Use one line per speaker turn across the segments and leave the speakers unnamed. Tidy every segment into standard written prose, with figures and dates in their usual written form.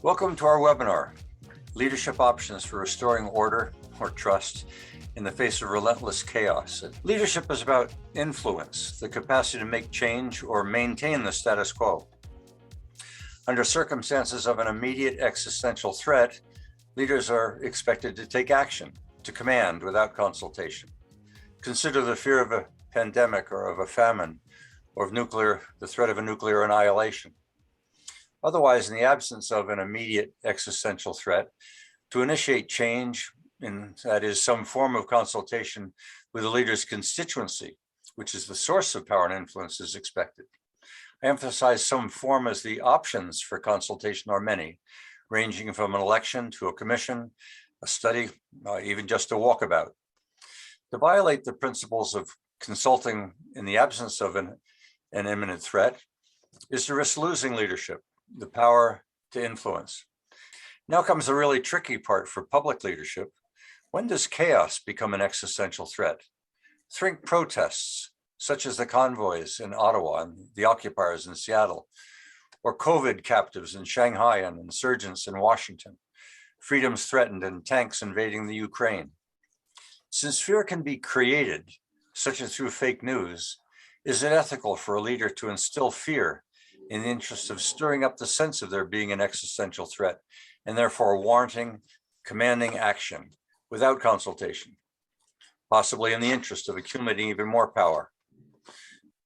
Welcome to our webinar, Leadership Options for Restoring Order or Trust in the Face of Relentless Chaos. Leadership is about influence, the capacity to make change or maintain the status quo. Under circumstances of an immediate existential threat, leaders are expected to take action, to command without consultation. Consider the fear of a pandemic or of a famine or of the threat of a nuclear annihilation. Otherwise, in the absence of an immediate existential threat, to initiate change, that is some form of consultation with the leader's constituency, which is the source of power and influence, is expected. I emphasize some form as the options for consultation are many, ranging from an election to a commission, a study, even just a walkabout. To violate the principles of consulting in the absence of an imminent threat is to risk losing leadership, the power to influence. Now comes the really tricky part for public leadership. When does chaos become an existential threat? Think protests, such as the convoys in Ottawa and the occupiers in Seattle, or COVID captives in Shanghai and insurgents in Washington, freedoms threatened and tanks invading the Ukraine. Since fear can be created, such as through fake news, is it ethical for a leader to instill fear in the interest of stirring up the sense of there being an existential threat and therefore warranting, commanding action without consultation, possibly in the interest of accumulating even more power?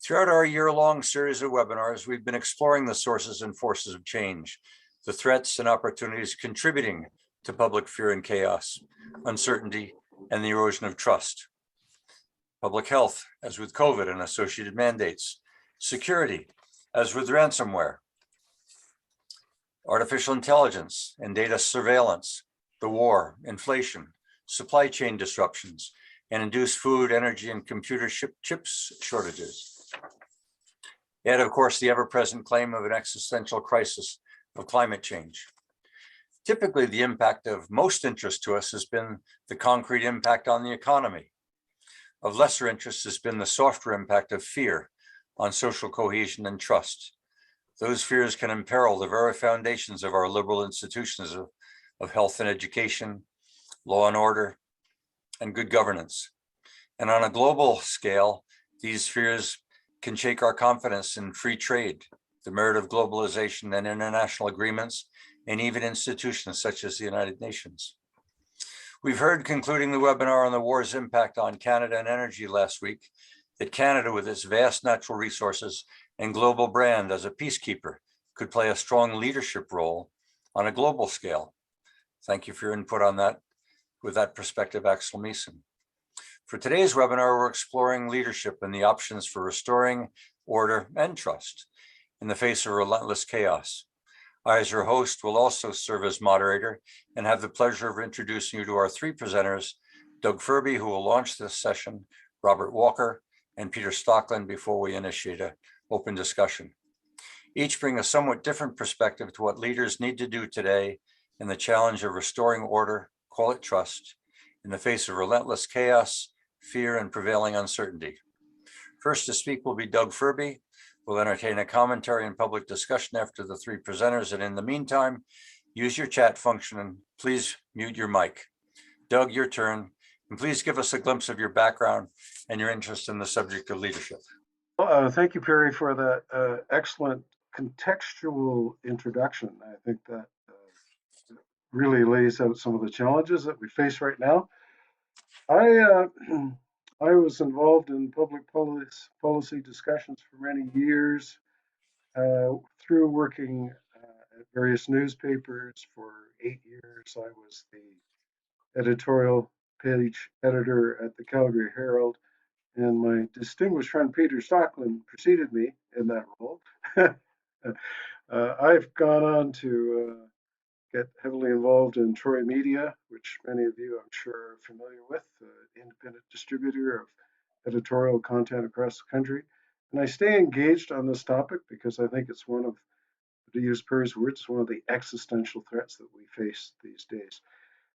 Throughout our year-long series of webinars, we've been exploring the sources and forces of change, the threats and opportunities contributing to public fear and chaos, uncertainty, and the erosion of trust. Public health, as with COVID and associated mandates. Security, as with ransomware. Artificial intelligence and data surveillance, the war, inflation, supply chain disruptions, and induced food, energy, and computer chips shortages. And of course, the ever-present claim of an existential crisis of climate change. Typically, the impact of most interest to us has been the concrete impact on the economy. Of lesser interest has been the softer impact of fear on social cohesion and trust. Those fears can imperil the very foundations of our liberal institutions of health and education, law and order, and good governance. And on a global scale, these fears can shake our confidence in free trade, the merit of globalization and international agreements, and even institutions such as the United Nations. We've heard, concluding the webinar on the war's impact on Canada and energy last week, that Canada, with its vast natural resources and global brand as a peacekeeper, could play a strong leadership role on a global scale. Thank you for your input on that. With that perspective, Axel Meeson. For today's webinar, we're exploring leadership and the options for restoring order and trust in the face of relentless chaos. I, as your host, will also serve as moderator and have the pleasure of introducing you to our three presenters, Doug Firby, who will launch this session, Robert Walker, and Peter Stockland, before we initiate an open discussion. Each bring a somewhat different perspective to what leaders need to do today in the challenge of restoring order, call it trust, in the face of relentless chaos, fear, and prevailing uncertainty. First to speak will be Doug Firby. We'll entertain a commentary and public discussion after the three presenters, and in the meantime, use your chat function and please mute your mic. Doug, your turn, and please give us a glimpse of your background and your interest in the subject of leadership.
Thank you, Perry, for that excellent contextual introduction. I think that really lays out some of the challenges that we face right now. I was involved in public policy discussions for many years through working at various newspapers. For 8 years, I was the editorial page editor at the Calgary Herald, and my distinguished friend Peter Stockland preceded me in that role. I've gone on to get heavily involved in Troy Media, which many of you I'm sure are familiar with, independent distributor of editorial content across the country. And I stay engaged on this topic because I think it's one of, to use Perry's words, one of the existential threats that we face these days.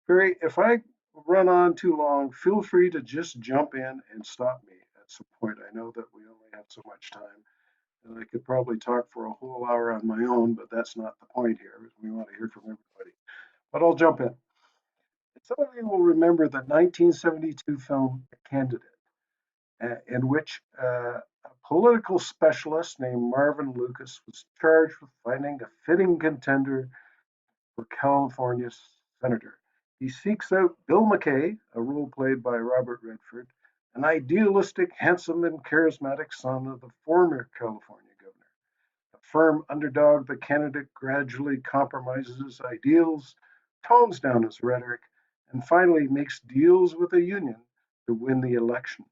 Perry, if I run on too long, feel free to just jump in and stop me at some point. I know that we only have so much time. And I could probably talk for a whole hour on my own, but that's not the point here. We want to hear from everybody. But I'll jump in. Some of you will remember the 1972 film The Candidate, in which a political specialist named Marvin Lucas was charged with finding a fitting contender for California senator. He seeks out Bill McKay, a role played by Robert Redford, an idealistic, handsome, and charismatic son of the former California governor. A firm underdog, the candidate gradually compromises his ideals, tones down his rhetoric, and finally makes deals with the union to win the election.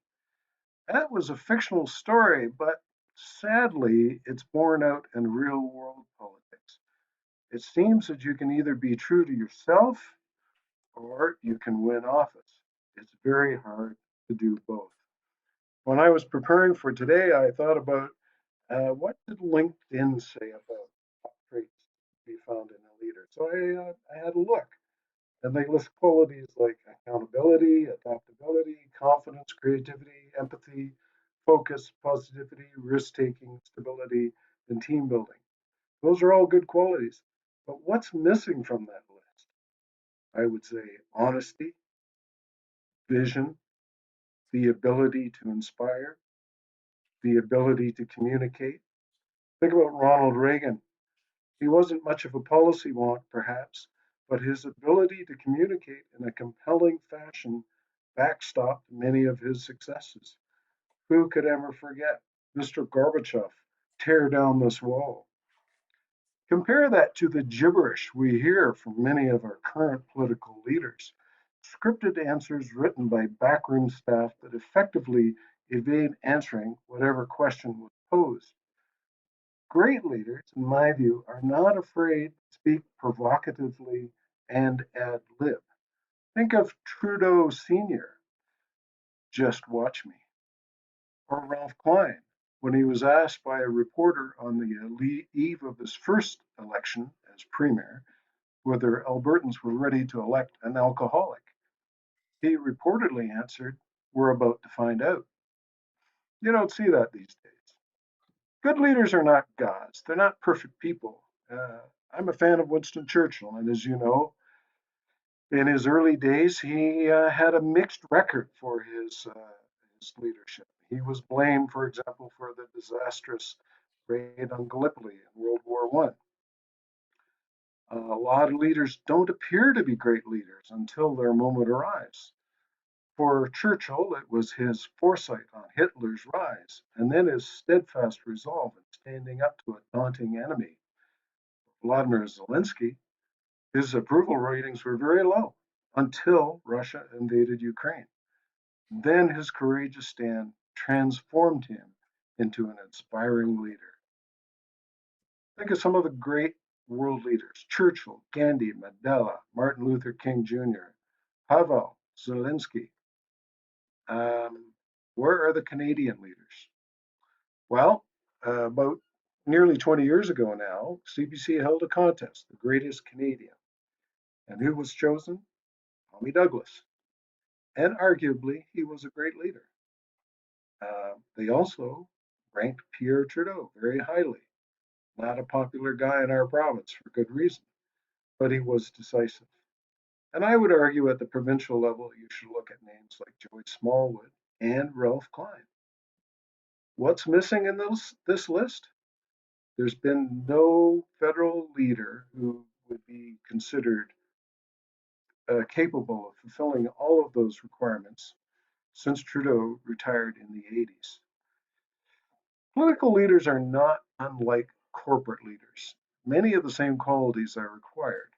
That was a fictional story, but sadly, it's borne out in real world politics. It seems that you can either be true to yourself or you can win office. It's very hard to do both. When I was preparing for today, I thought about what did LinkedIn say about top traits to be found in a leader. So I had a look, and they list qualities like accountability, adaptability, confidence, creativity, empathy, focus, positivity, risk taking, stability, and team building. Those are all good qualities. But what's missing from that list? I would say honesty, vision, the ability to inspire, the ability to communicate. Think about Ronald Reagan. He wasn't much of a policy wonk, perhaps, but his ability to communicate in a compelling fashion backstopped many of his successes. Who could ever forget Mr. Gorbachev? Tear down this wall. Compare that to the gibberish we hear from many of our current political leaders. Scripted answers written by backroom staff that effectively evade answering whatever question was posed. Great leaders, in my view, are not afraid to speak provocatively and ad lib. Think of Trudeau Sr., just watch me, or Ralph Klein when he was asked by a reporter on the eve of his first election as premier whether Albertans were ready to elect an alcoholic. He reportedly answered, "We're about to find out." You don't see that these days. Good leaders are not gods, they're not perfect people. I'm a fan of Winston Churchill, and as you know, in his early days, he had a mixed record for his leadership. He was blamed, for example, for the disastrous raid on Gallipoli in World War One. A lot of leaders don't appear to be great leaders until their moment arrives. For Churchill, it was his foresight on Hitler's rise, and then his steadfast resolve in standing up to a daunting enemy. Vladimir Zelensky, his approval ratings were very low until Russia invaded Ukraine. Then his courageous stand transformed him into an inspiring leader. Think of some of the great world leaders: Churchill, Gandhi, Mandela, Martin Luther King Jr., Havel, Zelensky. Where are the Canadian leaders? Well, about nearly 20 years ago now, CBC held a contest, the greatest Canadian. And who was chosen? Tommy Douglas. And arguably, he was a great leader. They also ranked Pierre Trudeau very highly. Not a popular guy in our province for good reason, but he was decisive. And I would argue at the provincial level, you should look at names like Joey Smallwood and Ralph Klein. What's missing in this list? There's been no federal leader who would be considered capable of fulfilling all of those requirements since Trudeau retired in the 80s. Political leaders are not unlike corporate leaders. Many of the same qualities are required.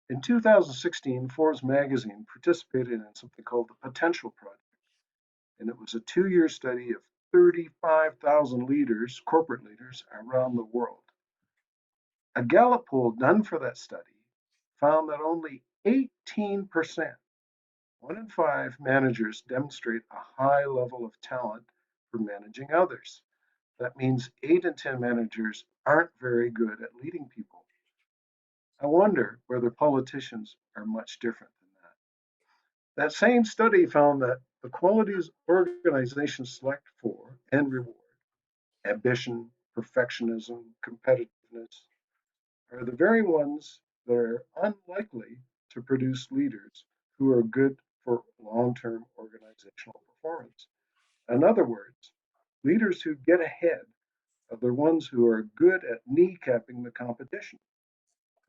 In 2016, Forbes magazine participated in something called the Potential Project, and it was a 2-year study of 35,000 leaders, corporate leaders, around the world. A Gallup poll done for that study found that only 18%, 1 in 5 managers demonstrate a high level of talent for managing others. That means 8 in 10 managers aren't very good at leading people. I wonder whether politicians are much different than that. That same study found that the qualities organizations select for and reward: ambition, perfectionism, competitiveness, are the very ones that are unlikely to produce leaders who are good for long-term organizational performance. In other words, leaders who get ahead are the ones who are good at kneecapping the competition.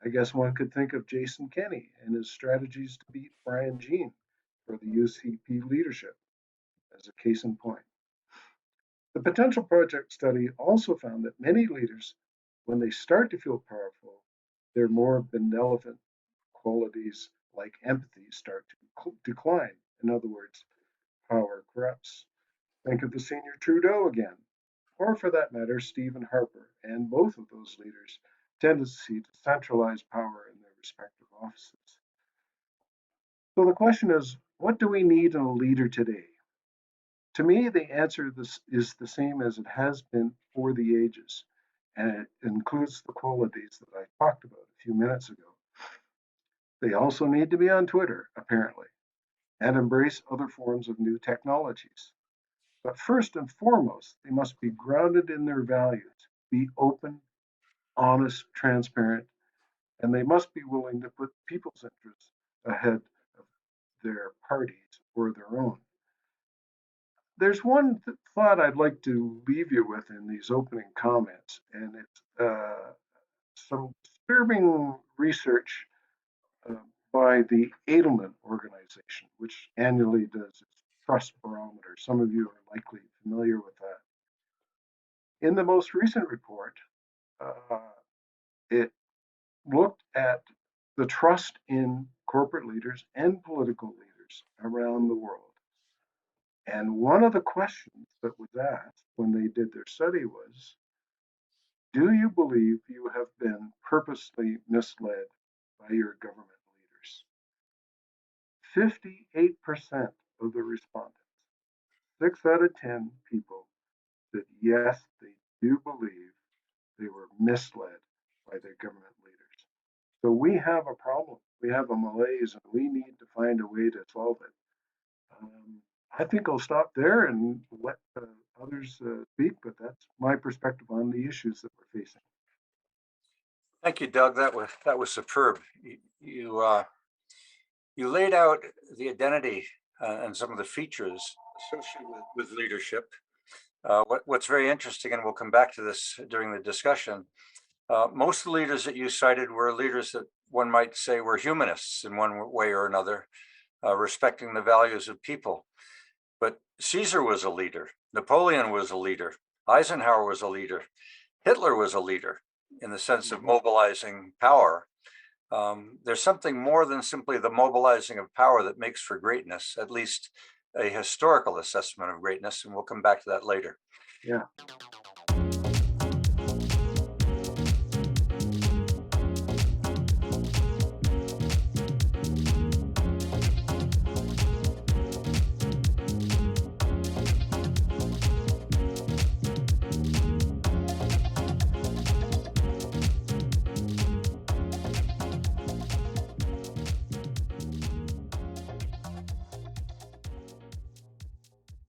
I guess one could think of Jason Kenney and his strategies to beat Brian Jean for the UCP leadership as a case in point. The potential project study also found that many leaders, when they start to feel powerful, their more benevolent qualities like empathy start to decline. In other words, power corrupts. Think of the senior Trudeau again, or for that matter, Stephen Harper, and both of those leaders' tendency to centralize power in their respective offices. So the question is, what do we need in a leader today? To me, the answer is the same as it has been for the ages, and it includes the qualities that I talked about a few minutes ago. They also need to be on Twitter, apparently, and embrace other forms of new technologies. But first and foremost, they must be grounded in their values, be open, honest, transparent, and they must be willing to put people's interests ahead of their parties or their own. There's one thought I'd like to leave you with in these opening comments, and it's some disturbing research uh, by the Edelman organization, which annually does its trust barometer. Some of you are likely familiar with that. In the most recent report, uh, it looked at the trust in corporate leaders and political leaders around the world. And one of the questions that was asked when they did their study was, do you believe you have been purposely misled by your government leaders? 58% of the respondents, 6 out of 10 people, said yes, they do believe they were misled by their government leaders. So we have a problem. We have a malaise, and we need to find a way to solve it. I think I'll stop there and let others speak, but that's my perspective on the issues that we're facing.
Thank you, Doug. That was superb. You laid out the identity and some of the features associated with leadership. What's very interesting, and we'll come back to this during the discussion, most of the leaders that you cited were leaders that one might say were humanists in one way or another, respecting the values of people. But Caesar was a leader. Napoleon was a leader. Eisenhower was a leader. Hitler was a leader in the sense of mobilizing power. There's something more than simply the mobilizing of power that makes for greatness, at least a historical assessment of greatness, and we'll come back to that later.
Yeah.